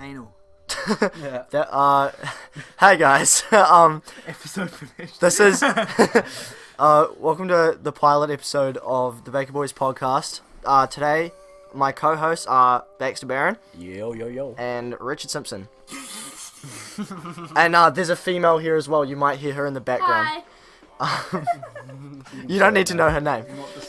Anal. Yeah. Hey guys. Episode finished. This is welcome to the pilot episode of the Baker Boys podcast. Today, my co-hosts are Baxter Barron. Yo. And Richard Simpson. And there's a female here as well. You might hear her in the background. Hi. You don't need to know her name. Not the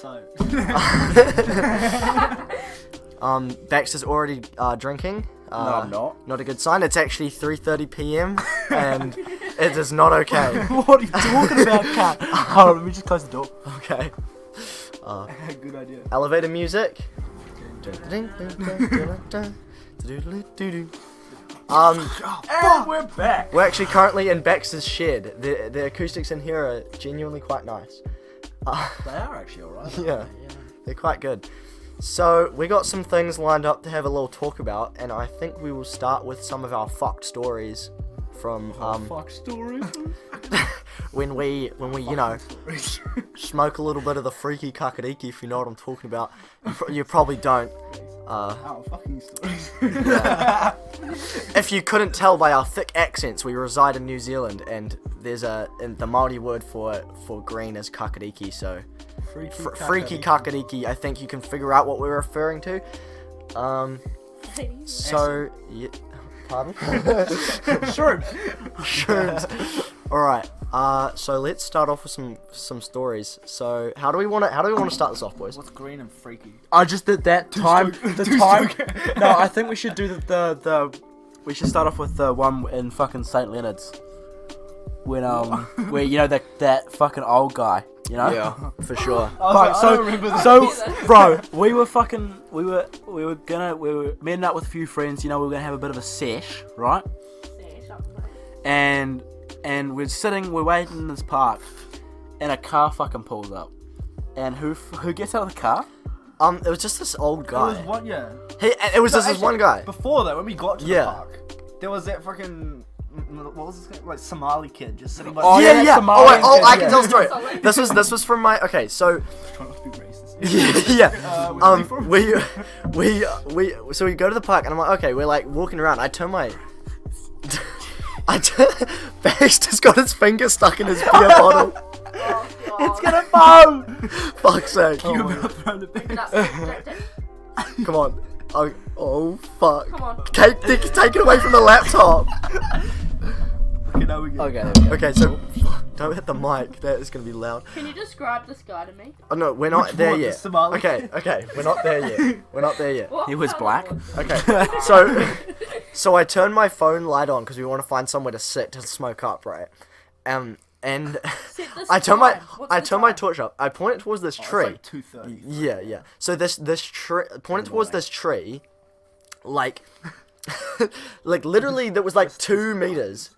soap. Baxter's already drinking. No, I'm not. Not a good sign. It's actually 3:30 p.m. and it is not okay. What are you talking about, cat? Hold on, let me just close the door. Okay. Good idea. Elevator music. And we're back. We're actually currently in Baxter's shed. The acoustics in here are genuinely quite nice. They are actually alright. Yeah, they're quite good. So we got some things lined up to have a little talk about, and I think we will start with some of our fucked stories from Fuck stories. when we smoke a little bit of the freaky kakariki, if you know what I'm talking about. You probably don't. Our fucking stories. If you couldn't tell by our thick accents, we reside in New Zealand, and there's the Māori word for green is kakariki, so freaky kakariki. I think you can figure out what we're referring to. So, yeah, pardon? Shrooms. Alright, so let's start off with some stories. So, how do we want to start this off, boys? What's green and freaky? I just did that time. No, I think we should do the. We should start off with the one in fucking St. Leonard's. When where you know that fucking old guy, you know? Yeah, for sure. Bro, we were meeting up with a few friends, you know, we were gonna have a bit of a sesh, right? And we're waiting in this park, and a car fucking pulls up. And who gets out of the car? It was just this old guy. It was one, yeah. It was just this one guy. Before that, when we got to the Yeah. park, there was that fucking, what was this guy? Like Somali kid just sitting by Oh, the yeah. Somali kid, I can yeah. tell a story. This was from my, okay, so, Trying not to be racist. So we go to the park, and I'm like, okay, we're like walking around. Baxter's got his finger stuck in his beer bottle. Oh, It's gonna foam! Fuck's sake. You were throwing the big. Come on. Oh fuck. Come on. Take it away from the laptop. Okay, now we go. Okay, there we go. Okay, so don't hit the mic. That is gonna be loud. Can you describe this guy to me? Oh no, we're not Which there one? The yet. Somali Okay, we're not there yet. What? He was black. Okay, so I turned my phone light on because we want to find somewhere to sit to smoke up, right? And I turn my torch up. I point it towards this tree. It's like 2:30. Yeah. So this tree, pointed towards this tree, like literally that was like 2 meters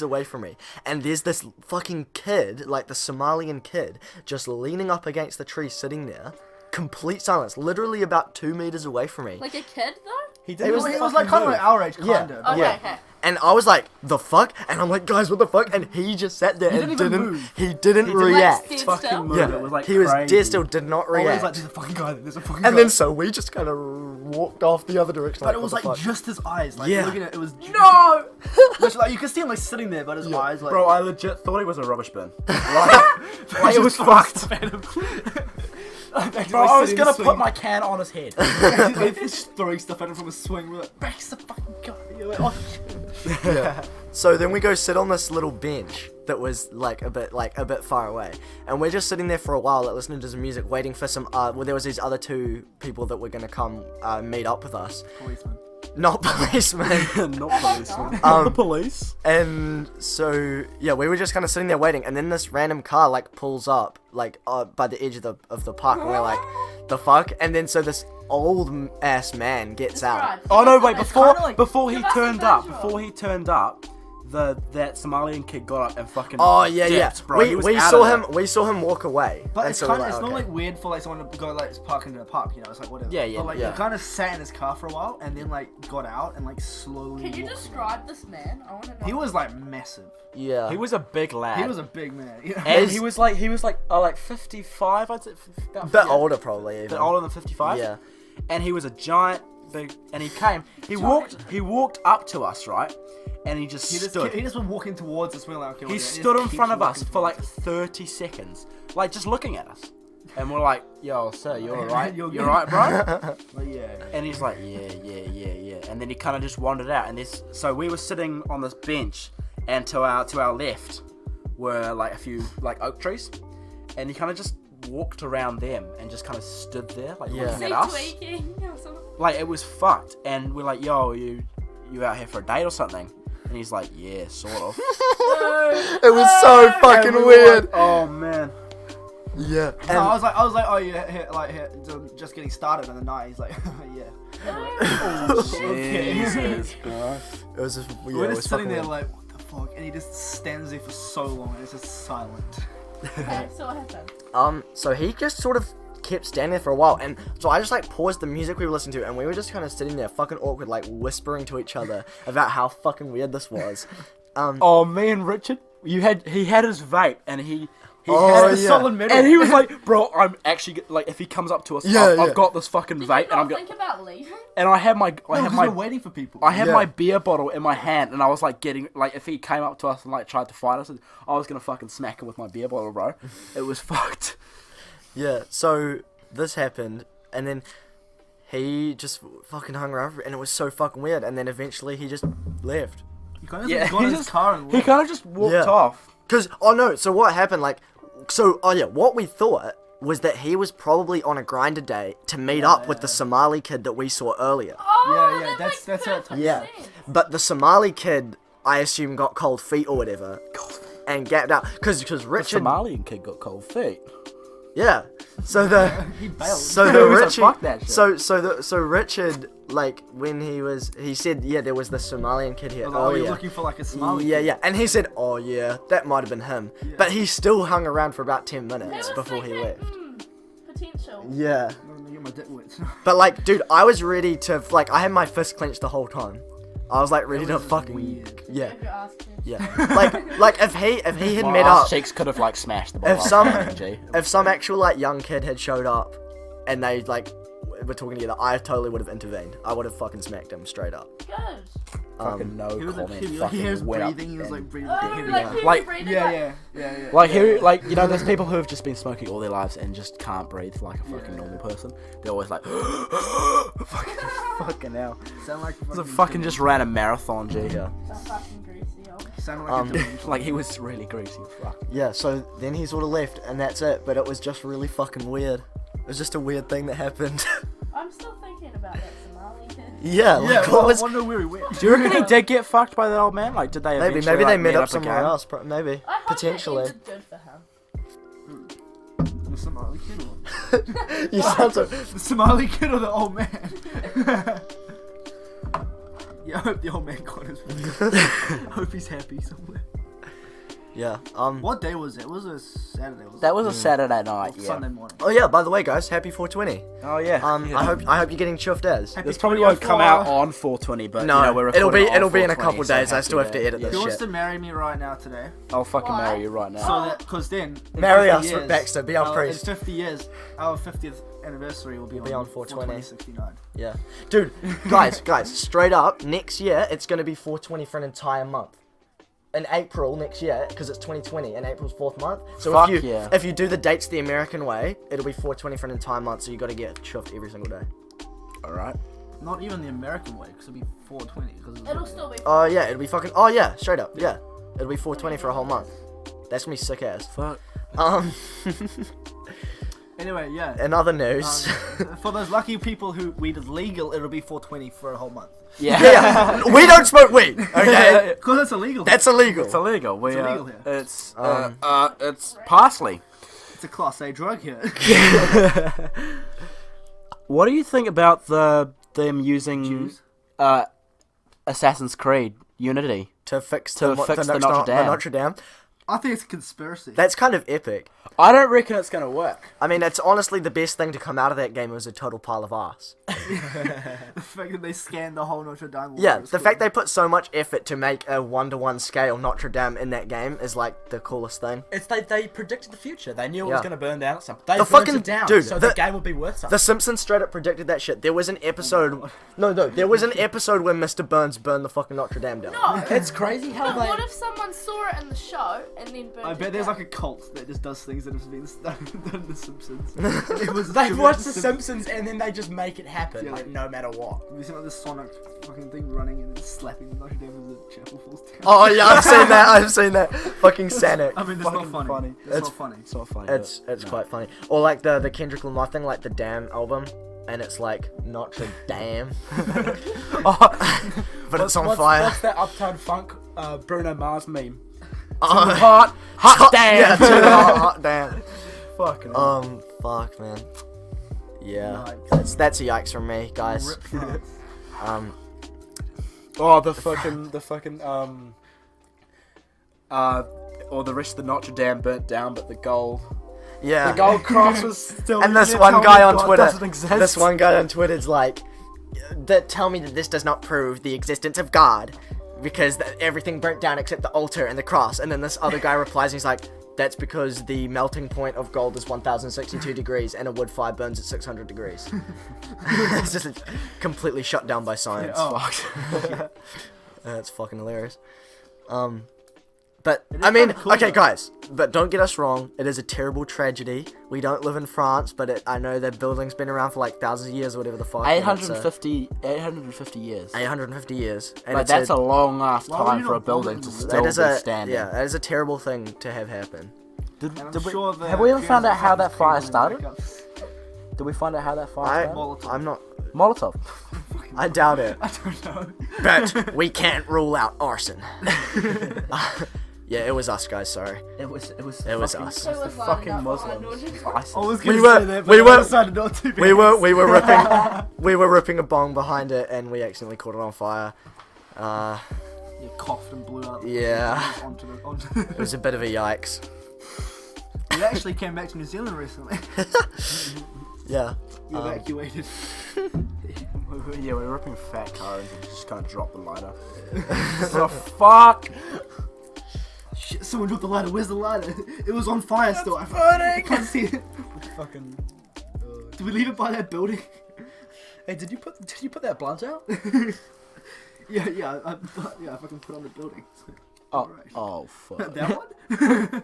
away from me, and there's this fucking kid, like the Somalian kid, just leaning up against the tree, sitting there, complete silence, literally about 2 meters away from me. Like a kid, though? It was like kind of like our age, Yeah. kind of. Okay, Yeah. okay. And I was like, the fuck? And I'm like, guys, what the fuck? And he just sat there and didn't even move. he didn't react. Like, Fucking still? move. Yeah, It was like he was crazy. dead still, did not Always react. like, there's a fucking guy there, there's a fucking guy. And then so we just kind of walked off the other direction. But it was what like the fuck? just his eyes, like Yeah. looking at it was No! like you could see him like sitting there, but his eyes like. Bro, I legit thought he was a rubbish bin. Like it was fucked. Bro, I was gonna put my can on his head. Just throwing stuff at him from a swing. We're like, Max the fucking guy. You're like, oh shit. Yeah. So then we go sit on this little bench that was like a bit far away, and we're just sitting there for a while, like, listening to some music, waiting for some. Well, there was these other 2 people that were gonna come meet up with us. Policeman. Not policemen. Not policeman. Um, The police. And so yeah, we were just kind of sitting there waiting, and then this random car like pulls up like by the edge of the park, and we're like, the fuck? And then so this old ass man gets out. Oh no! Wait, before he Give us turned a up, visual. that Somalian kid got up and fucking. Oh yeah, dipped, yeah. Bro. He was We out saw of him. it. We saw him walk away. But and it's so kind we're of, it's like, not okay. like weird for like someone to go like park into a park, you know, it's like whatever. Yeah, yeah, But like yeah. he kind of sat in his car for a while and then like got out and like slowly. Can you walked describe this man? I want to know. away. He was like massive. Yeah. He was a big lad. He was a big man. You know? and he was like 55. I'd say about a bit older probably. Even. bit older than 55. Yeah. And he was a giant big, and he came. He walked up to us, right? And he just He stood. just went walking towards us. We're like, okay, He just stood in keeps front of us walking for like towards us. 30 seconds, like just looking at us. And we're like, yo, sir, you alright? You're You good. alright, bro? Like, yeah. And he's like, yeah. And then he kind of just wandered out. And so we were sitting on this bench, and to our left were like a few like oak trees. And he kind of just walked around them and just kind of stood there, like Yeah. looking Is at he us. tweaking or something? Like it was fucked. And we're like, yo, you out here for a date or something? And he's like, yeah, sort of. It was so fucking And we were weird. like, oh man. Yeah. No, I And was like, oh yeah, here, just getting started on the night. He's like, yeah. Jesus Christ. it was just, yeah, We're it was just sitting fucking there weird. like, what the fuck? And he just stands there for so long and it's just silent. Okay, so what happened? So he just sort of kept standing there for a while, and so I just like paused the music we were listening to, and we were just kind of sitting there, fucking awkward, like whispering to each other about how fucking weird this was. Oh, me and Richard, he had his vape, and he Oh, had It's yeah. a solid middle. and he was like, bro, I'm actually like, if he comes up to us, Yeah, I've yeah. got this fucking Did vape, you and I'm not think go- about leaving? and I had my we're waiting for people. I had Yeah. my beer bottle in my hand, and I was like getting like, if he came up to us and like tried to fight us, I was gonna fucking smack him with my beer bottle, bro. It was fucked. Yeah, so this happened, and then he just fucking hung around, and it was so fucking weird, and then eventually he just left. He kind of Yeah, got in he his just- car and He left. kind of just walked Yeah. off. Cause, oh no, so what happened, like, what we thought was that he was probably on a grinder day to meet up with the Somali kid that we saw earlier. Oh, yeah, that makes that's how it perfect Yeah, sense. but the Somali kid, I assume, got cold feet or whatever, and gapped out. Cause The Richard, Somalian kid got cold feet. yeah. So the He bailed. so He the was like, Richard, "Fuck that shit." so Richard, like when he said, yeah, there was the Somalian kid here Oh, you're earlier. looking for like a Somali. Yeah, kid. yeah, and he said, "Oh yeah, that might have been him," but he still hung around for about 10 minutes It was before he thinking, left. potential. Yeah, I'm gonna get my dick wet. but like, dude, I was ready to like, I had my fist clenched the whole time. I was like ready That to was fucking weird. yeah, If you're asking. yeah. like if he had My met ass up, cheeks could have like smashed the bottle. if some G. if some actual like young kid had showed up, and they like were talking together, I totally would have intervened. I would have fucking smacked him straight up. Good. Fucking no He was like, comment. he Fucking was went up breathing. He was and- like breathing. Oh, heavy. like, heavy Like- breathing, Yeah. Like here, like you know, there's people who have just been smoking all their lives and just can't breathe like a fucking normal person. They're always like, fucking hell. Sound like It's a fucking just ran a marathon, G. Yeah, That's fucking greasy, yo. Sounded like a delusional. Like he was really greasy as fuck. yeah. So then he sort of left, and that's it. But it was just really fucking weird. It was just a weird thing that happened. I'm still thinking about that Somali kid. yeah, like Yeah, what well, was? I wonder where he went. Do you reckon he did get fucked by that old man? Like, did they Maybe eventually, they like, met meet up somewhere again? else. Maybe I hope potentially. it ended good for him. The Somali kid or You sound so. the Somali kid or the old man? Yeah, I hope the old man got his. Hope he's happy somewhere. Yeah. What day was it? Was it a Saturday? Was That it? was a Saturday night. Or Yeah. Sunday morning. Oh yeah. By the way, guys, happy 420. Oh yeah. I hope you're getting chuffed as. Happy This probably 20 won't come out 04. on 420, but No, you know, we're it'll recording on be in a 420, couple so days. I still have to edit yeah. He this wants shit. to marry me right now today. I'll fucking Why? marry you right now. So that, cause then in Marry 50 us, years, Baxter, be our priest. In 50 years, our 50th anniversary will be on 420. 42069. Yeah, dude, guys, straight up, next year it's gonna be 420 for an entire month. In April next year, because it's 2020, and April's 4th month. So Fuck if you yeah. if you do the dates the American way, it'll be 420 for an entire month. So you got to get chuffed every single day. All right. Not even the American way, because it'll be 420. Cause It'll still be. Oh yeah, it'll be fucking. Oh yeah, straight up, yeah, it'll be 420 for a whole month. That's gonna be sick ass. Fuck. Anyway, yeah. In other news, For those lucky people who weed is legal, it'll be 420 for a whole month. Yeah. yeah, we don't smoke weed. Okay, Because it's illegal. that's illegal. It's illegal. We It's illegal here. It's parsley. It's a class A drug here. What do you think about them using Jews? Assassin's Creed Unity? To fix To the, fix the Notre Notre Dame. Notre Dame. I think it's a conspiracy. That's kind of epic. I don't reckon it's gonna work. I mean, it's honestly the best thing to come out of that game was a total pile of ass. The fact that they scanned the whole Notre Dame. Yeah, the fact they put so much effort to make a 1-to-1 scale Notre Dame in that game is like the coolest thing. It's they predicted the future. They knew it Yeah. was gonna burn down at some. They The burnt fucking- it down, dude, so the- the game would be worth something. The Simpsons straight up predicted that shit. There was an episode. No, there was an episode where Mr. Burns burned the fucking Notre Dame down. No. It's crazy how But they. what if someone saw it in the show and then burned I it bet there's down? like a cult that just does things that have been done in The Simpsons. It was They it watch was The Simpsons and then they just make it happen, Yeah, like like- no matter what. Have you seen like the Sonic fucking thing running and then slapping the Notre Dame as the chapel falls down? Oh yeah, I've seen that. I've seen that. Fucking Sonic. I mean, that's not fucking funny. funny. That's It's- not funny. It's not funny. It's quite funny. Or like the Kendrick Lamar thing, like the Damn album, and it's like Notre Dame, but it's on fire. What's that Uptown Funk Bruno Mars meme? Oh, Hot damn. Yeah, too hot damn. Fucking hell. Fuck, man. Yeah, Yikes. that's a yikes from me, guys. Rip France. Oh, the fucking or the rest of the Notre Dame burnt down, but the gold Yeah. gold cross was still. And this you one tell me guy on God Twitter, doesn't exist. this one guy on Twitter's like, that tell me that this does not prove the existence of God, because everything burnt down except the altar and the cross. And then this other guy replies, and he's like, that's because the melting point of gold is 1062 degrees, and a wood fire burns at 600 degrees. It's just completely shut down by science. Oh. That's fucking hilarious. But It is I mean, kinda cool, okay, though. guys, but don't get us wrong. It is a terrible tragedy. We don't live in France, but I know that building's been around for like thousands of years or whatever the fuck. and it's, 850 years. 850 years. And Like, it's that's a long ass Why would time you for a not build building it to in the- still that be is a standing. yeah, that is a terrible thing to have happen. Did, And did I'm we, sure the have we ever found out how that Germans fire have started? backups. Did we find out how that fire started? Molotov. I'm not. Molotov. I doubt it. I don't know. But we can't rule out arson. Yeah, it was us, guys. Sorry. It was It was fucking- us. It was the Who was lining fucking up Muslims. behind ISIS. I was We gonna were- say that, but we I were- decided not to. We were ripping a bong behind it, and we accidentally caught it on fire. You coughed and blew up. Yeah. Onto It was a bit of a yikes. You actually came back to New Zealand recently. Yeah. You evacuated. Yeah, we were ripping fat cars and just kind of dropped the lighter. So fuck. Shit, someone dropped the lighter. Where's the lighter? It was on fire still. I burning. can't see it. Fucking. Did we leave it by that building? Hey, did you put that blunt out? Yeah, I fucking put on the building. Oh, Alright. oh fuck. That one?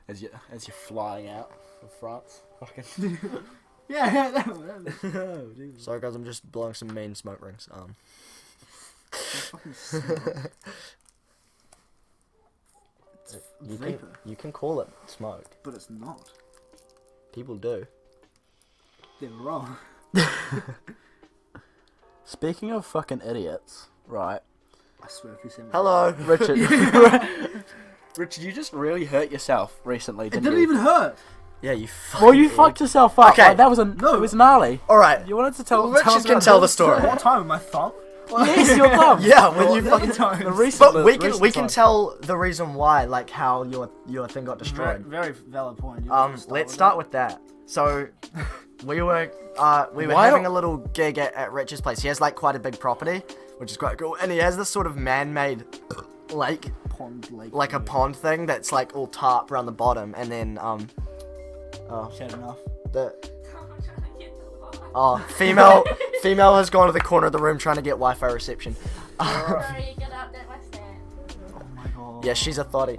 As you're flying out of France. Fucking. Yeah, that one. Sorry, guys. I'm just blowing some mean smoke rings. Fucking smell. You can Vapor. you can call it smoke. But it's not. People do. They're wrong. Speaking of fucking idiots, right? I swear if you say Hello. Richard. Richard, you just really hurt yourself recently, It didn't didn't you? even hurt. Yeah, you. Well, you fucked yourself up. Okay. Like, that was a No. It was gnarly. All right. You wanted to tell. Richard us can about tell it? the story. What time with my thumb? Yes, your thumb. Yeah, when you The fucking. The times. recent, But we can recent we can time. tell the reason why, like how your thing got destroyed. Very valid point. You Let's start with that. So, we were Why having don't- a little gig at Rich's place. He has like quite a big property, which is quite cool, and he has this sort of man-made lake, pond lake. like a pond thing that's like all tarp around the bottom, and then Shut enough. the I'm trying to get the line. female has gone to the corner of the room trying to get Wi-Fi reception. Sorry, get up, that my stand. Oh my god. Yeah, she's a thotty.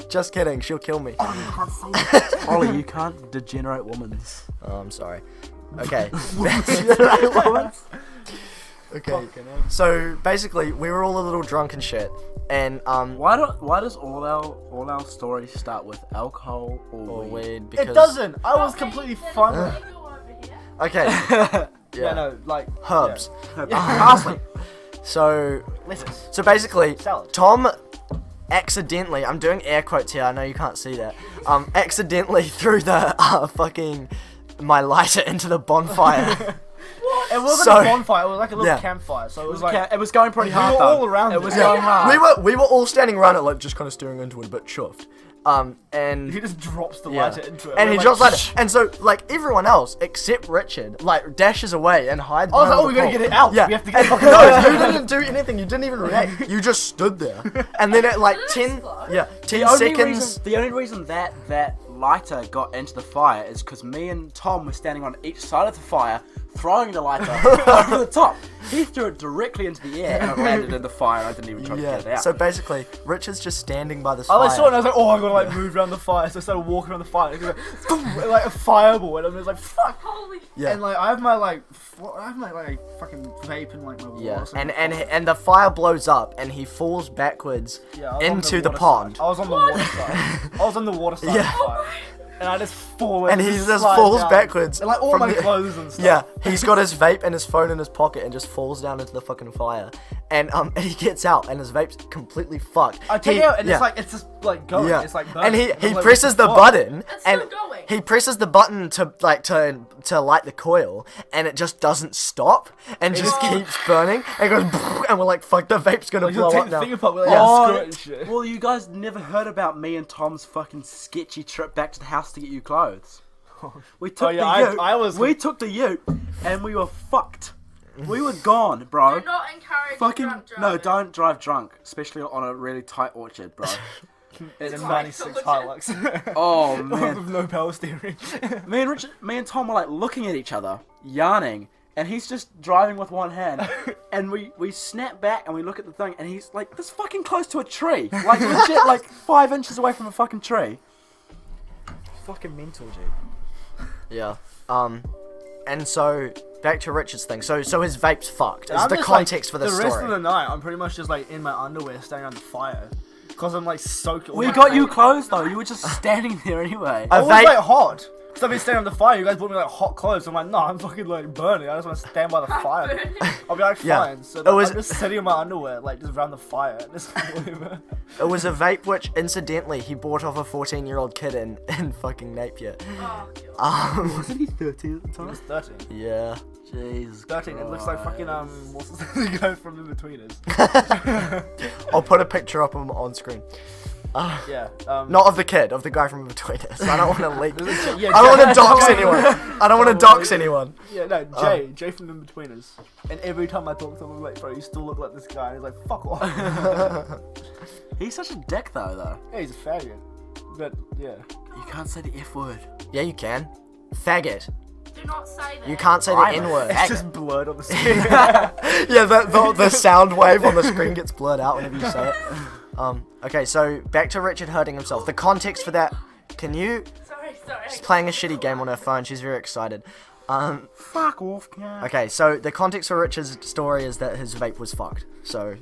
Just kidding, she'll kill me. Ollie, you can't degenerate woman's. Oh, I'm sorry. Okay. Okay. So basically, we were all a little drunk and shit, and Why does all our stories start with alcohol or weed? weird because It doesn't. I was Okay, completely then fine. it's legal over here. Okay. Yeah, Yeah. no, like Herbs. Parsley. So lettuce. so basically, Salad. Tom accidentally, I'm doing air quotes here. I know you can't see that. Accidentally threw the fucking my lighter into the bonfire. It wasn't So- a bonfire. It was like a little Yeah. campfire. So it was Okay, like it was going pretty we hard were though. all around It was it. going Yeah. hard. we were all standing around it, like just kind of staring into it, a bit chuffed. And he just drops the yeah. lighter into it. And he We're drops like, like, and so like everyone else except Richard, like dashes away and hides. I was like, behind oh, we the gotta pole. get it out. Yeah, We have to get it and fucking no, out. you didn't do anything. You didn't even react. You just stood there. And then at like That's 10, slow. yeah, 10 The only seconds. reason, the only reason that lighter got into the fire is because me and Tom were standing on each side of the fire, throwing the lighter over the top. He threw it directly into the air and it landed in the fire. And I didn't even try to get it Yeah. out. So basically, Richard's just standing by this I fire. like saw it and I was like, oh, I gotta like move around the fire. So I started walking around the fire. And it was like, boom, like a fireball, and I'm just like, fuck. Holy. Yeah. And like I have my like, I have my like fucking vape and like my water. Yeah, so and the fire blows up and he falls backwards Yeah, I was on into the water pond. side. I was on the water side. I was on the water side Yeah. of the fire. And I just fall And he just slide falls down. backwards And like all from my the- clothes and stuff. Yeah, he's got his vape and his phone in his pocket and just falls down into the fucking fire. And he gets out and his vape's completely fucked. I take He- it out and yeah. it's just like going. Yeah. It's like and he burning. I'm like, presses what the fuck? button It's and still going. he presses the button to light the coil and it just doesn't stop and just keeps burning and goes and we're like fuck, the vape's gonna Like, you'll blow take up the now. thing apart with like, Yeah. screw it and shit. well, you guys never heard about me and Tom's fucking sketchy trip back to the house to get you clothes. We took yeah, the ute. I was- We took the ute and we were fucked. We were gone, bro. Do not encourage Fucking drunk no! driving. Don't drive drunk, especially on a really tight orchard, bro. It's a fine. 96 Hilux. Oh man, With no power steering. me and Tom were like looking at each other, yarning, and he's just driving with one hand, and we snap back and we look at the thing, and he's like this fucking close to a tree, like legit, like 5 inches away from a fucking tree. Fucking mental, dude. Yeah. And so back to Richard's thing. So his vape's fucked. Is I'm the just, context like, for the The rest story. of the night, I'm pretty much just like in my underwear, standing on the fire, because I'm like soaked. We got you clothes though. You were just standing there anyway. I A was vape- like hot. Because I've been standing on the fire. You guys brought me like hot clothes. I'm like, no, I'm fucking like burning. I just want to stand by the fire. Burning. I'll be like, Yeah. fine. So It was- I'm just sitting in my underwear, like just around the fire. Just whatever. It was a vape which, incidentally, he bought off a 14-year-old kid in fucking Napier. Oh, God. Wasn't he 13 at the I time? was 13. Yeah. Jesus. 13. It looks like fucking what's the guy from In Betweeners? I'll put a picture up on screen. Yeah. Not of the kid, of the guy from Between Us. I don't want to leak. Yeah, I don't want to Jay- dox anyone. I don't want to dox anyone. Yeah, no, Jay from In Betweeners. And every time I talk to him, I'm like, bro, you still look like this guy. And he's like, fuck off. He's such a dick though. Yeah, he's a faggot. But yeah. You can't say the F word. Yeah, you can. Faggot. Do not say that. You can't say the I'm a N-word. It's just blurred on the screen. Yeah, the sound wave on the screen gets blurred out whenever you say it. Okay, so back to Richard hurting himself. The context for that. Can you? Sorry. She's playing a shitty game on her phone. She's very excited. Fuck off, guy. Okay, so the context for Richard's story is that his vape was fucked. So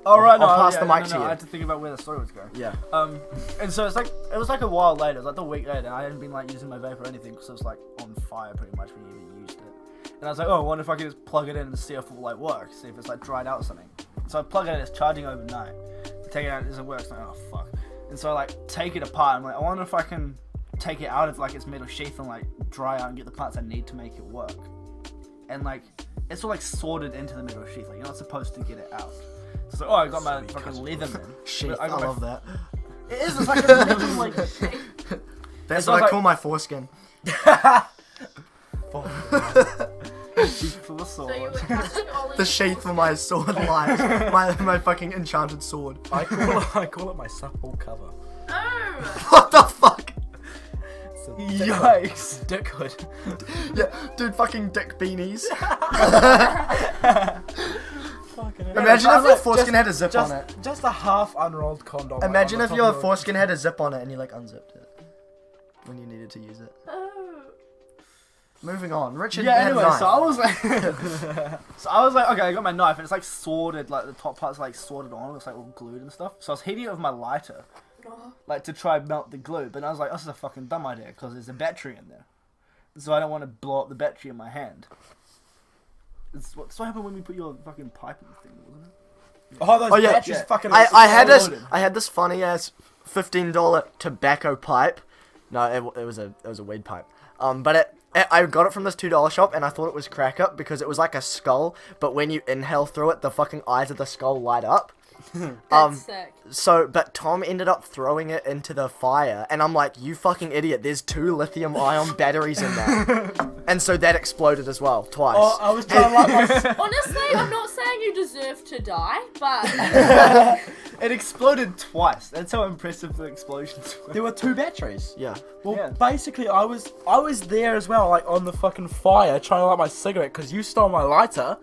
Oh right, no, I'll pass yeah, the mic to no, you. I had to think about where the story was going. yeah. And so it's like it was like a while later, it was like the week later, and I hadn't been like using my vape or anything because it was like on fire pretty much when you even used it. And I was like, oh, I wonder if I could just plug it in and see if it will like work, see if it's like dried out or something. So I plug it in, it's charging overnight. Take it out, it doesn't work. It's like, oh fuck. And so I like take it apart. I'm like, I wonder if I can take it out of like its metal sheath and like dry out and get the parts I need to make it work. And like it's all like sorted into the metal sheath. Like you're not supposed to get it out. So it's like, oh, I got my fucking Leatherman. Sheath. But I got my love that. It is. It's like a leather like. That's So what I like- call my foreskin. Sheath for the sword. So you were cutting Ollie. The sheath for my sword lies. my fucking enchanted sword. I call it my supple cover. Oh. What the fuck? Yikes. Dick hood. Yeah, dude, fucking dick beanies. Fucking Imagine if your foreskin had a zip just, on it. Just a half unrolled condom. Imagine like, if on the your top of foreskin had a zip on it and you like unzipped it when you needed to use it. Oh. Moving on. Richard Yeah. had a Anyway, knife. so I was like, okay, I got my knife and it's like sorted, like the top part's like sorted on, it's like all glued and stuff. So I was heating it with my lighter, like to try and melt the glue. But I was like, this is a fucking dumb idea because there's a battery in there, so I don't want to blow up the battery in my hand. It's what happened when we put your fucking pipe in the thing, wasn't it? Oh, those Oh, yeah. batteries Yeah. fucking. I had this loaded. I had this funny ass $15 tobacco pipe. No, it was a weed pipe. But I got it from this $2 shop, and I thought it was cracker because it was like a skull, but when you inhale through it, the fucking eyes of the skull light up. That's sick. So, but Tom ended up throwing it into the fire, and I'm like, you fucking idiot, there's 2 lithium-ion batteries in there. And so that exploded as well, twice. Oh, I was trying to light my... Honestly, I'm not saying you deserve to die, but It exploded twice. That's how impressive the explosions were. There were 2 batteries. Yeah. Well, Yeah. basically, I was there as well, like on the fucking fire, trying to light my cigarette because you stole my lighter.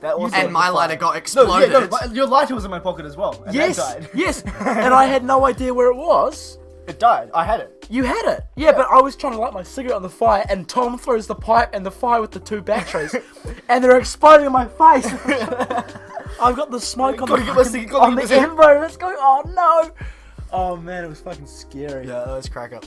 That was And my lighter got No, exploded. yeah, no, your lighter was in my pocket as well. And Yes, that died. yes, and I had no idea where it was. It died. I had it. You had it, yeah, but I was trying to light my cigarette on the fire, and Tom throws the pipe and the fire with the 2 batteries, and they're exploding in my face. I've got the smoke on Gotta the, get my fucking- cigarette, gotta on get the my end, bro. It's going. Oh no! Oh man, it was fucking scary. Yeah, that was cracker.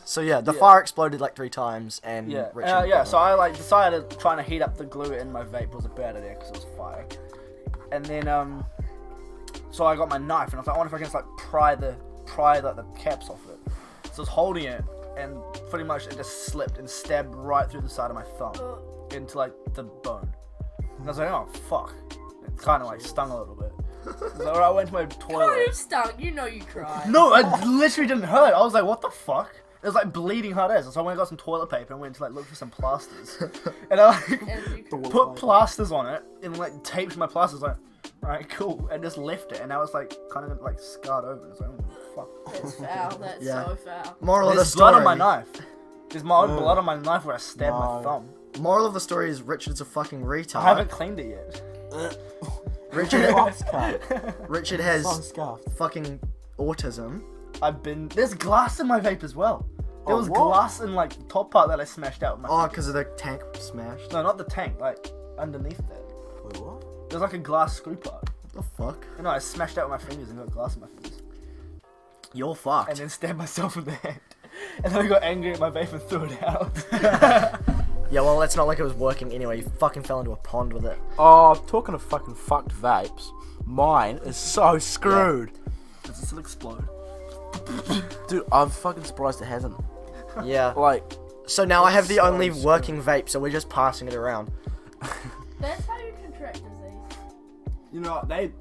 So yeah, the fire exploded like 3 times, and Yeah, Richard yeah. So I like decided trying to heat up the glue in my vape was a bad idea because it was fire. And then so I got my knife and I was like, I wonder if I can just like pry the caps off it. So I was holding it and pretty much it just slipped and stabbed right through the side of my thumb into like the bone. And I was like, oh fuck. It kind of like stung a little bit. So I went to my toilet. oh, you stunk. You know you cried. No, it literally didn't hurt. I was like, what the fuck? It was like bleeding hard as. So I went and got some toilet paper and went to like look for some plasters. And I like And you cried. put plasters on it and like taped my plasters like, alright, cool. And just left it. And now it's like kind of like scarred over. It's like, oh fuck. That's foul. That's Yeah. so foul. Moral of the There's story. blood on my knife. There's my own blood on my knife where I stabbed my No. thumb. Moral of the story is Richard's a fucking retard. I haven't cleaned it yet. Richard has scarf. fucking autism. There's glass in my vape as well. There Oh, was what? glass in like the top part that I smashed out with my Oh, fingers. because of the tank smashed. No, not the tank, like underneath that. Wait, what? There's like a glass screw part. What the fuck? No, I smashed out with my fingers and got glass in my fingers. You're fucked. And then stabbed myself in the head. And then I got angry at my vape and threw it out. Yeah, well, it's not like it was working anyway. You fucking fell into a pond with it. Oh, talking of fucking fucked vapes, mine is so screwed. Does it still explode? Dude, I'm fucking surprised it hasn't. Yeah. Like, So now I have the so only screwed. working vape, so we're just passing it around. That's how you contract disease. You know, they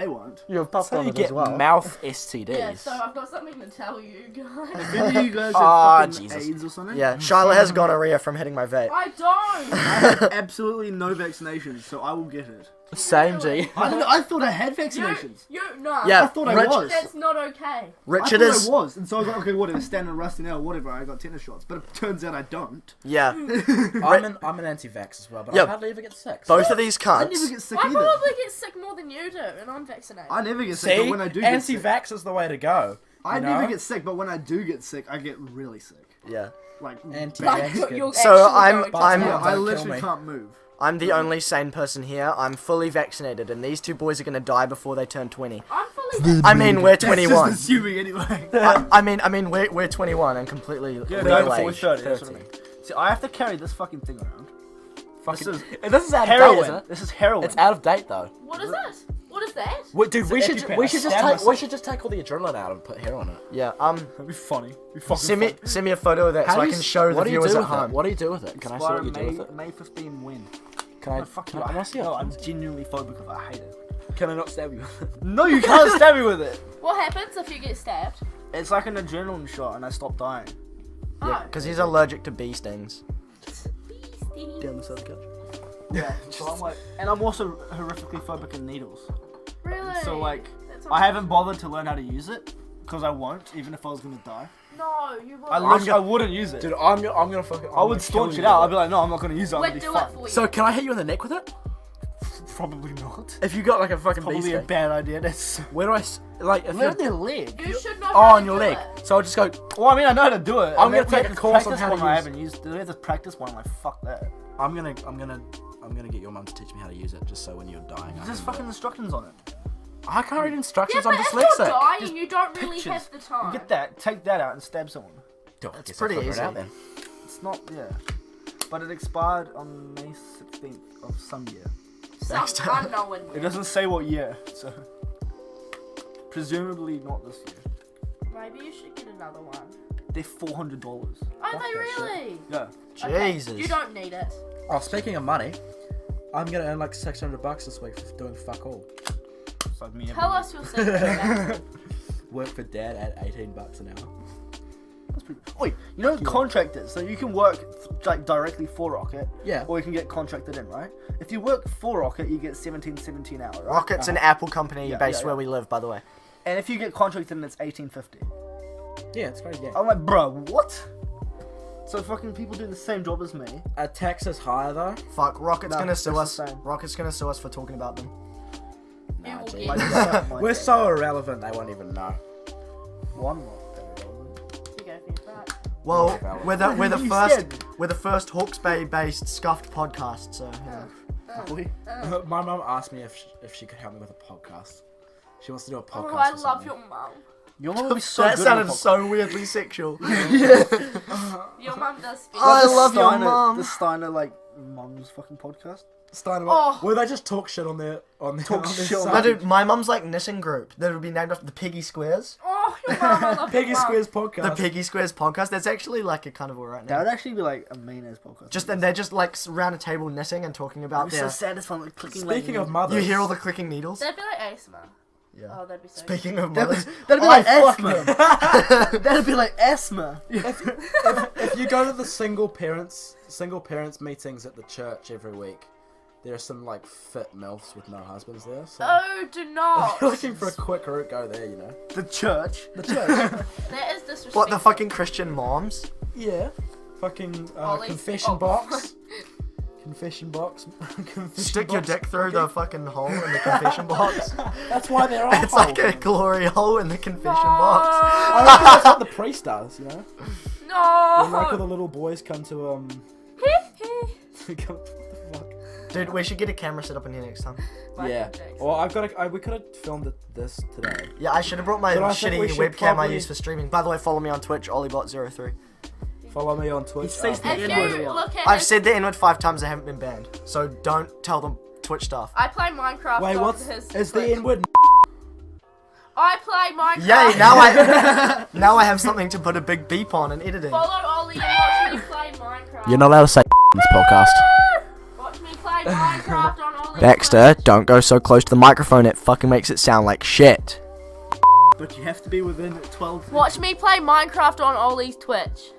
won't. You've that's how you get mouth STDs. Yeah, so I've got something to tell you guys. Maybe you guys Ah, have fucking Jesus. AIDS or something? Yeah, Charlotte has gonorrhea from hitting my vape. I don't. I have absolutely no vaccinations, so I will get it. Same G. I thought I had You, vaccinations. no. Yeah, I thought I Rich- was. That's not okay. Richard I thought is. I was, and so I got okay, whatever, standing rusty nail, whatever. I got tetanus shots, but it turns out I don't. Yeah. I'm an anti-vax as well, but Yeah. I hardly ever get sick. Both of these I never cunts. get sick I either. probably get sick more than you do, and I'm vaccinated. I never get sick, but See, when I do get sick, anti-vax is the way to go. I you never know? get sick, but when I do get sick, I get really sick. Yeah. Like, Anti-vax. Like, good. you're So actually I'm- going to I'm- die. yeah, I Don't kill literally me. can't move. I'm the only sane person here. I'm fully vaccinated, and these 2 boys are gonna die before they turn 20. I'm fully I mean, we're That's 21. just assuming anyway. I mean, we're 21 and completely Yeah, legal no, before age. 30. That's what I mean. See, I have to carry this fucking thing around. Fucking, This this is out of date, Heroin. isn't it? This is heroin. It's out of date though. What is it? What is that? Wait, dude, we an should EpiPen. we I should just stabbed take myself. we should just take all the adrenaline out and put hair on it. Yeah. That'd be funny. Be fucking Send me a photo of that How so do I you can s- show the what do you viewers do at with it? home. What do you do with it? Can I see what you do with it? May 15 win. Can I? Oh, fuck Can you. I wanna see it? No, I'm genuinely phobic of it. I hate it. Can I not stab you? No, you can't stab me with it. What happens if you get stabbed? It's like an adrenaline shot and I stop dying. Yeah, because he's allergic to bee stings. Beastie. Down the side of the couch. Yeah. So I'm like, and I'm also horrifically phobic in needles. Really? So like, That's I haven't bothered to learn how to use it because I won't, even if I was gonna die. No, you won't. I wouldn't use it. Dude, I'm gonna fucking. I would staunch it out. I'd be like, no, I'm not gonna use it. I'm Wait, gonna be do it fine. for you. So can I hit you in the neck with it? Probably not. If you got like a fucking bee Probably a sting. bad idea. That's Where do I like? If Learn you're, their leg. you should know oh, how on to your do leg. it. So I'll just go. Well, I mean, I know how to do it. I'm And gonna take we a course on practice how to one I use- haven't used. We have this practice one. I'm like, fuck that. I'm gonna get your mum to teach me how to use it, just so when you're dying. I There's just can do fucking it. instructions on it. I can't read Yeah, instructions. but I'm if dyslexic. you're dying, Just you don't really pictures. have the time. You get that, take that out and stab someone. Dude, It's guess I'll pretty figure easy. It out then. It's not, yeah. But it expired on May 16th of some year. Some unknown. It doesn't say what year, so presumably not this year. Maybe you should get another one. they're $400. Are they really? Yeah. Okay, Jesus. you don't need it. Oh, speaking of money, I'm gonna earn like $600 this week for doing fuck all. It's like me every Tell week. us your secret. Work for dad at $18 an hour. That's pretty. Wait, you know contractors? So you can work like directly for Rocket, Yeah. or you can get contracted in, right? If you work for Rocket, you get $17.70 an hour, right? Rocket's an Apple company Yeah, based yeah, where yeah. we live, by the way. And if you get contracted in, it's $18.50. Yeah, it's crazy. Yeah. I'm like, bro, what? So fucking people do the same job as me. Tax is higher though. Fuck, Rocket's No, gonna it's sue the us. same. Rocket's gonna sue us for talking about them. You Nah, will gee. get Like, it. suck my We're dick. so irrelevant they won't even know. One more. very relevant. You go for your frat. Well, valid. we're the You first said- we're the first Hawke's Bay based scuffed podcast. So yeah. Are we? My mum asked me if she could help me with a podcast. She wants to do a podcast. Oh, I or love something. your mum. Your mom would be so that good sounded at a so weirdly sexual. Your mum does speak. I The love your Steiner- mum. The Steiner like mum's fucking podcast. Steiner, Oh. will they just talk shit on their Talk on their shit on site? No, dude, my mum's like knitting group that would be named after the Piggy Squares. Oh, your mum, I love Piggy your mum. Squares podcast. The Piggy Squares podcast. That's actually like a kind of alright That name. would actually be like a mean ass podcast. Just and they're just like around a table knitting and talking about I'm so their. satisfying, like clicking. Speaking like, of mothers, You hear all the clicking needles? That'd be like ASMR. Yeah. Oh, that'd be so Speaking of That'd mothers, be I like fuck asthma. That'd be like asthma. if you go to the single parents meetings at the church every week, there are some like fit milfs with no husbands there. So Oh, do if not. you're looking for a quick route, go there. You know. The church. The church. That is disrespectful. what the fucking Christian moms? Yeah. Fucking Ollie's- confession oh. box. Confession box. Confession Stick your box. dick through the fucking hole in the confession box. That's why they're all. It's like a glory hole in the confession box. I reckon that's what the priest does. You know. When like all No. the little boys come to what the fuck? Dude, we should get a camera set up in here next time. Michael Yeah. Jackson. Well, we could have filmed this today. Yeah, I should have brought my But I think we shitty should webcam I probably- use for streaming. By the way, follow me on Twitch, Olliebot03. Follow me on Twitch. says the If N-word you a lot. look at I've his- said the N-word 5 times, I haven't been banned. So don't tell them Twitch stuff. I play Minecraft Wait, on what's his is the Twitch. N-word? I play Minecraft. Yay, now I have something to put a big beep on in editing. Follow Ollie and watch me play Minecraft. You're not allowed to say in this podcast. Watch me play Minecraft on Ollie. Baxter, don't go so close to the microphone, it fucking makes it sound like shit. But you have to be within 12. Watch me play Minecraft on Ollie's Twitch.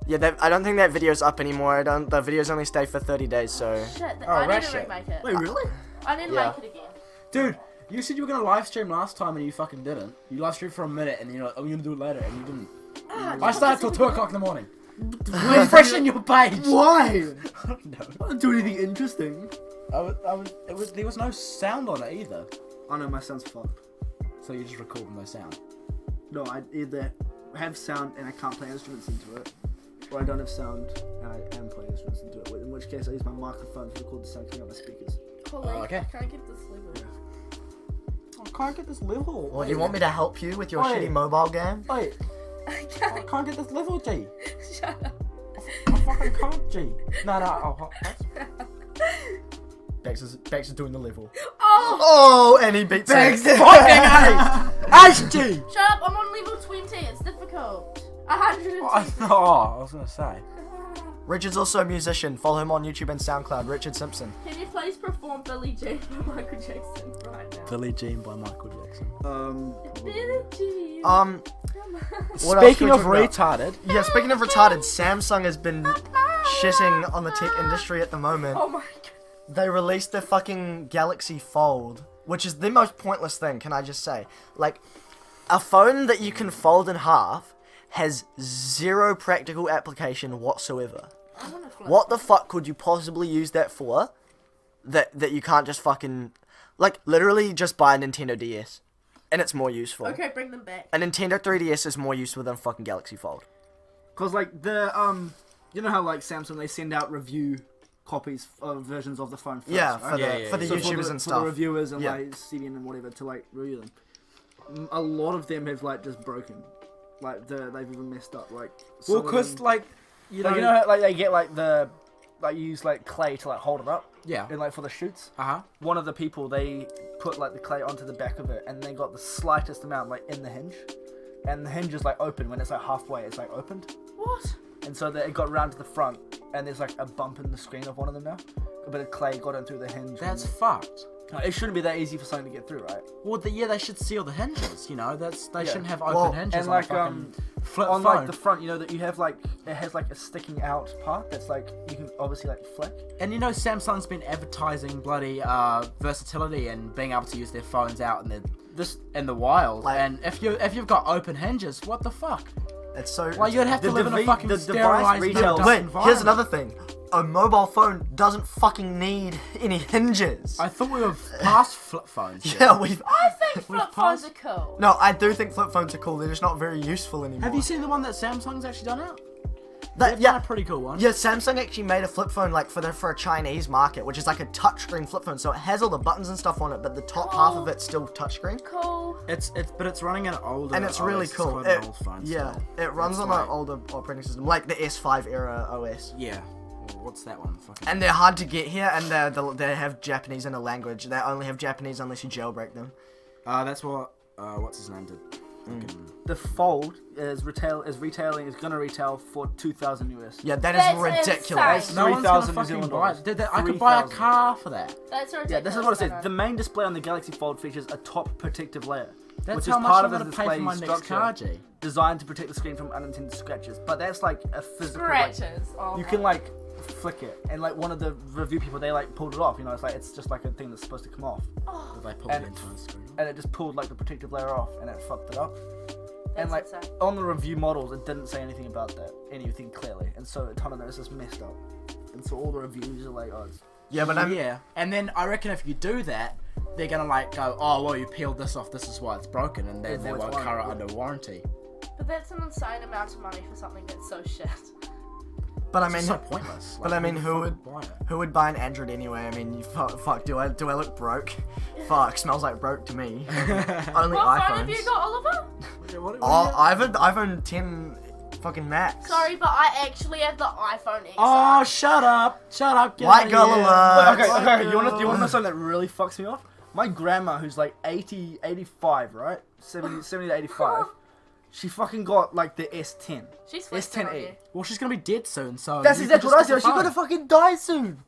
Yeah, I don't think that video's up anymore. The videos only stay for 30 days, so... Shit, Oh, I need that to shit. remake it. Wait, really? I need to Yeah. make it again. Dude, you said you were gonna live stream last time and you fucking didn't. You live streed for a minute and you're like, I'm gonna do it later and you didn't. I started till 2 o'clock in the morning. Refreshing your page. Why? I don't know. I don't do anything interesting. There was no sound on it either. Oh no, my sound's fucked. So you just record with no sound. No, I either have sound and I can't play instruments into it, or I don't have sound and I am playing instruments into it. In which case, I use my microphone to record the sound coming out my speakers. Ollie, okay. I can't get this level. I can't get this level. Well, do you want me to help you with your Oi. shitty mobile game? Wait, I I can't. can't get this level, G. Shut up. I fucking can't, G. No. Baxter's doing the level. Oh! Oh, and he beats it. Fucking Ace G. Shut up! I'm on level 20. It's difficult. 120. I was gonna say. Richard's also a musician. Follow him on YouTube and SoundCloud. Richard Simpson. Can you please perform Billie Jean by Michael Jackson right now? Billie Jean by Michael Jackson. Billie Jean. Um, Come on. what else Speaking can we of talk about? retarded, Yeah, speaking of retarded, Samsung has been shitting on the tech industry at the moment. Oh my god. They released the fucking Galaxy Fold, which is the most pointless thing, can I just say? Like, a phone that you can fold in half has zero practical application whatsoever. I wanna flip. What the fuck could you possibly use that for? That you can't just fucking... Like, literally just buy a Nintendo DS. And it's more useful. Okay, bring them back. A Nintendo 3DS is more useful than fucking Galaxy Fold. Cause like the you know how like Samsung they send out review copies of versions of the phone first, Yeah, right? for the, Yeah, for the So YouTubers for and for stuff. the reviewers and Yeah. like CDN and whatever to like review them. A lot of them have like just broken, like they've even messed up. Like some well, of cause them- like you know, like, you know how, like they get like the like use like clay to like hold it up yeah. and like for the shoots. Uh-huh. One of the people they put like the clay onto the back of it and they got the slightest amount like in the hinge, and the hinge is like open when it's like halfway. It's like opened, What? and so that it got round to the front, and there's like a bump in the screen of one of them now. A bit of clay got in through the hinge. That's and- fucked. It shouldn't be that easy for something to get through, right? Well, they should seal the hinges. You know, they shouldn't have open Well, hinges and on like, a fucking flip On phone. like the front, you know that you have like it has like a sticking out part that's like you can obviously like flick. And you know, Samsung's been advertising bloody versatility and being able to use their phones out in the wild. Like- and if you've got open hinges, what the fuck? It's so. Well, you'd have to The live in a devi- fucking the device sterilized retail- dust Wait, environment. here's another thing. A mobile phone doesn't fucking need any hinges. I thought we were past flip phones. shit. Yeah, we've. I think We've flip phones are passed- cool. No, I do think flip phones are cool. They're just not very useful anymore. Have you seen the one that Samsung's actually done out? that? They've Yeah, done a pretty cool one. yeah. Samsung actually made a flip phone like for a Chinese market, which is like a touchscreen flip phone. So it has all the buttons and stuff on it, but the top half of it's still touchscreen. Cool. But it's running an older. And it's really OS. cool. It's quite an old phone Yeah, still. it runs It's on like- an older operating system, like the S5 era OS. Yeah. Well, what's that one? Fucking. And they're hard to get here, and they have Japanese in a language. They only have Japanese unless you jailbreak them. That's what what's his name did. Fucking- The Fold is gonna retail for 2,000 US. Yeah, that That's is ridiculous. insane. No one's 3,000 gonna New fucking Zealand buy dollars. it. I could buy a 3,000. car for that. That's ridiculous. Yeah, this is what it says. I The know. main display on the Galaxy Fold features a top protective layer, That's which how is much part I'm of gonna the pay display for my next structure, car, G. designed to protect the screen from unintended scratches. But that's like a physical. Like, Scratches. Oh you my. can like flick it, and like one of the review people, they like pulled it off. You know, it's just like a thing that's supposed to come off, If I pull And the entire screen. and it just pulled like the protective layer off, and it fucked it up. And That's like insane. on the review models, it didn't say anything about that, anything clearly, and so a ton of it is just messed up. And so all the reviews are like, oh, it's Yeah, but I'm. Yeah, and then I reckon if you do that, they're gonna like go, oh well, you peeled this off. This is why it's broken, and then they Avoids won't cover it warranty. under warranty. But that's an insane amount of money for something that's so shit. But I It's mean, so pointless. but I mean, the who fuck would- buy it? who would buy an Android anyway? I mean, fuck. Do I look broke? Fuck, smells like broke to me. Only What iPhones. phone have you got, Oliver? Oh, I have an iPhone 10 fucking Max. Sorry, but I actually have the iPhone XR. Oh, shut up! Get White outta girl here. alert. okay, Fuck okay. You wanna know something that really fucks me off? My grandma, who's like 80, 85, right? 70 to 85. She fucking got like the S10. She's flexing on S10e. you. Well, she's gonna be dead soon, so. That's you exactly could what I just said. get She's the gonna phone. fucking die soon.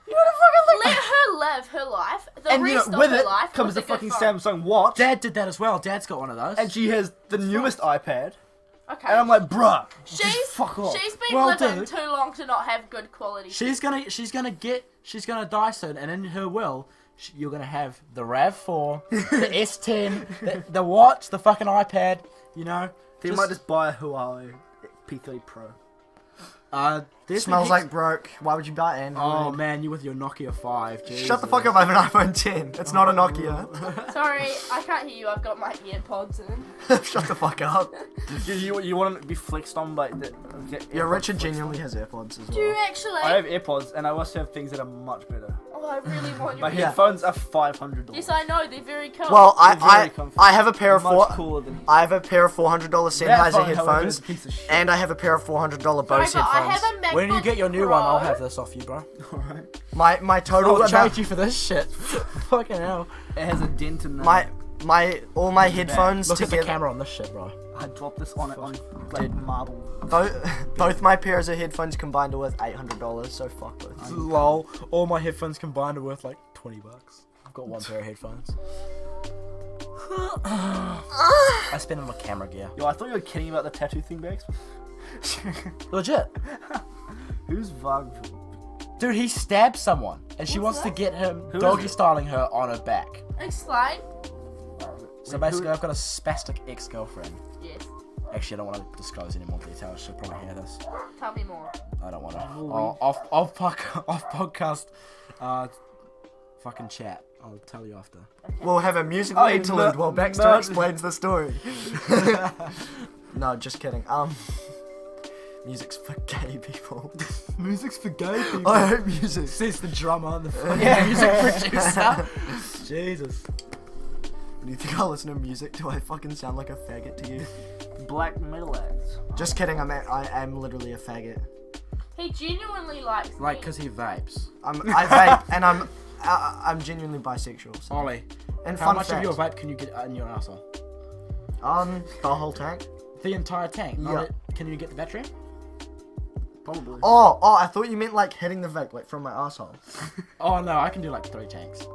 You gonna fucking Let her live her life. The And you rest know, with of her it life comes was the a good fucking phone. Samsung Watch, Dad did that as well. Dad's got one of those. and she has the newest iPad. Okay. And I'm like, bruh, she's just fuck off. she's been Well, living dude. too long to not have good quality. she's gonna die soon, and in her will, you're gonna have the Rav4, the S10, the watch, the fucking iPad. You know. He might just buy a Huawei P30 Pro. There's Smells been like broke. Why would you buy Android? Oh man, you with your Nokia 5. Jesus. Shut the fuck up, I have an iPhone 10. It's not a Nokia. Sorry, I can't hear you. I've got my earpods in. Shut the fuck up. You want to be flexed on by the... Yeah, Richard genuinely has AirPods as Do you well. actually? I have AirPods, and I also have things that are much better. Oh, I really want My your. Yeah. headphones are $500. Yes, I know they're very cool. Well, They're very I comfy. have a pair of much cooler than... I have a pair of $400 Sennheiser phone, however, is headphones, a piece of shit. and I have a pair of $400 Sorry, Bose but I have headphones. a MacBook When you get your new Pro. one, I'll have this off you, bro. Alright. My total I'll amount, charge you for this shit. Fucking hell. It has a dent in the... all my headphones Look at the together. camera on this shit, bro. I dropped this on it on like marble. Both my pairs of headphones combined are worth $800, so fuck both. Lol. All my headphones combined are worth like $20. I've got one pair of headphones. I spend on my camera gear. Yo, I thought you were kidding about the tattoo thing, Bags. Legit. Who's Vag? Dude, he stabbed someone, and she What's wants that? to get him Who is doggy it? styling her on her back. Explain. So basically, I've got a spastic ex-girlfriend. Yes. Actually, I don't want to disclose any more details. She'll probably hear this. Tell me more. I don't want to. Well, Off podcast, fucking chat. I'll tell you after. We'll have a musical Oh, interlude no- while Baxter no- explains the story. No, just kidding. Music's for gay people. Music's for gay people. I hate music. Says the drummer, the fucking music producer. Jesus. Do you think I'll listen to music? Do I fucking sound like a faggot to you? Black metal acts. Just kidding. I am literally a faggot. He genuinely likes Like, me. cause he vapes. I vape and I'm genuinely bisexual. So. Ollie, And how fun much fact, of your vape can you get in your asshole? the whole tank. The entire tank. Yeah. Not can you get the battery? Probably. Oh, I thought you meant like hitting the vape, like from my asshole. Oh no, I can do like 3 tanks.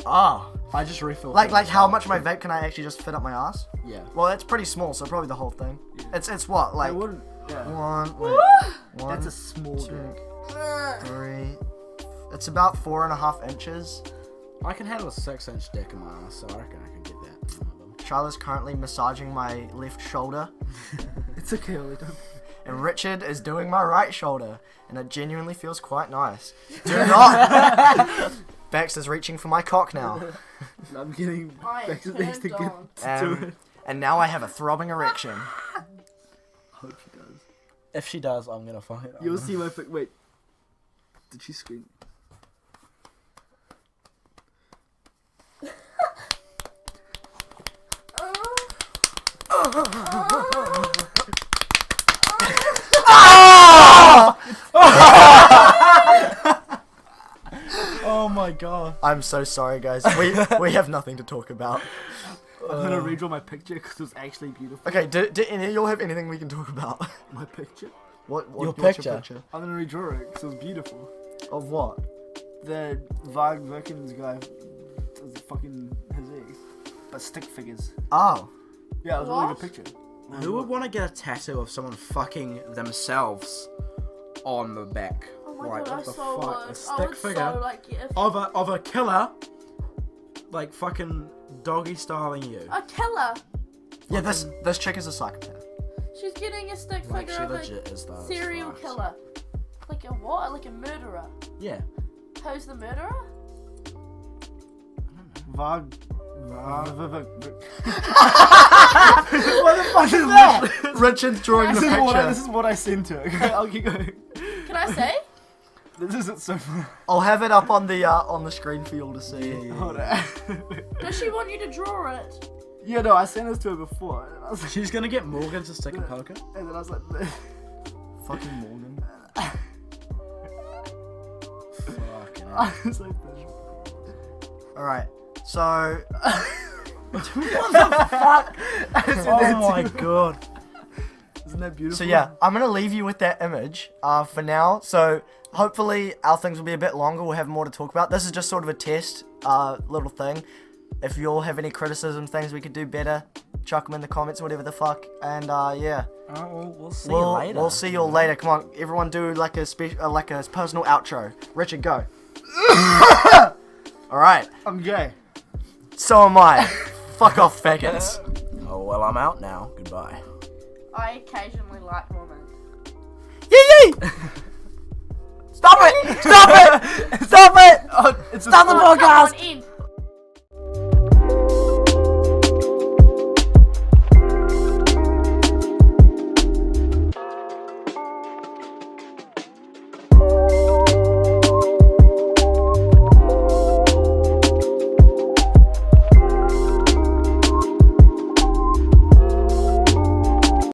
Oh. I just refill. Like how much my vape can I actually just fit up my ass? Yeah. Well, it's pretty small, so probably the whole thing. Yeah. It's what, I like wouldn't. Yeah. one, That's a small two, dick. 3. It's about 4.5 inches. I can handle a 6-inch dick in my ass, so I reckon I can get that. Charlotte's currently massaging my left shoulder, It's okay, Ollie. Don't. and Richard is doing my right shoulder, and it genuinely feels quite nice. Do not. Bex is reaching for my cock now, I'm getting I am back to things to turned get on. to it. and now I have a throbbing erection. Hope she does. If she does, I'm gonna fuck it. You'll see my wait. Did she scream? Oh my god. I'm so sorry, guys. We have nothing to talk about. I'm gonna redraw my picture because it was actually beautiful. Okay, do any of y'all have anything we can talk about? My picture? What's picture? I'm gonna redraw it because it was beautiful. Of what? The Varg Virkins guy was fucking his ex. But stick figures. Oh. Yeah, it was a really What? good picture. Who would want to get a tattoo of someone fucking themselves on the back? Oh my Like, god, I what the so fuck? would. A I stick would figure so like if of a killer, like fucking doggy styling you. a killer. Yeah, this chick is a psychopath. She's getting a stick Like figure she of legit is though. a it's serial fucked. killer. Like a what? Like a murderer. Yeah. Who's the murderer? Varg. What the fuck is that? Richard's drawing the This picture. is what I sent her. Okay, I'll keep going. Can I say? This isn't so fun. I'll have it up on the screen for you all to see. Hold on. Does she want you to draw it? Yeah, no, I sent this to her before. And I was like, She's gonna get Morgan to stick and poke it. and then I was like, Fucking Morgan. Fucking hell. I was like, this. All right. So Oh my god. Isn't that beautiful? So yeah, I'm gonna leave you with that image for now. So hopefully our things will be a bit longer. We'll have more to talk about. This is just sort of a test little thing. If you all have any criticisms, things we could do better, chuck them in the comments, whatever the fuck. And yeah, We'll see you later. we'll see you all later. Come on, everyone, do like a like a personal outro. Richard, go. All right. I'm gay. So am I. Fuck off, faggots. Oh well, I'm out now. Goodbye. I occasionally like women. Yee yee. Stop it! Stop it! Stop it! Oh, it's Stop the Come podcast! on, end.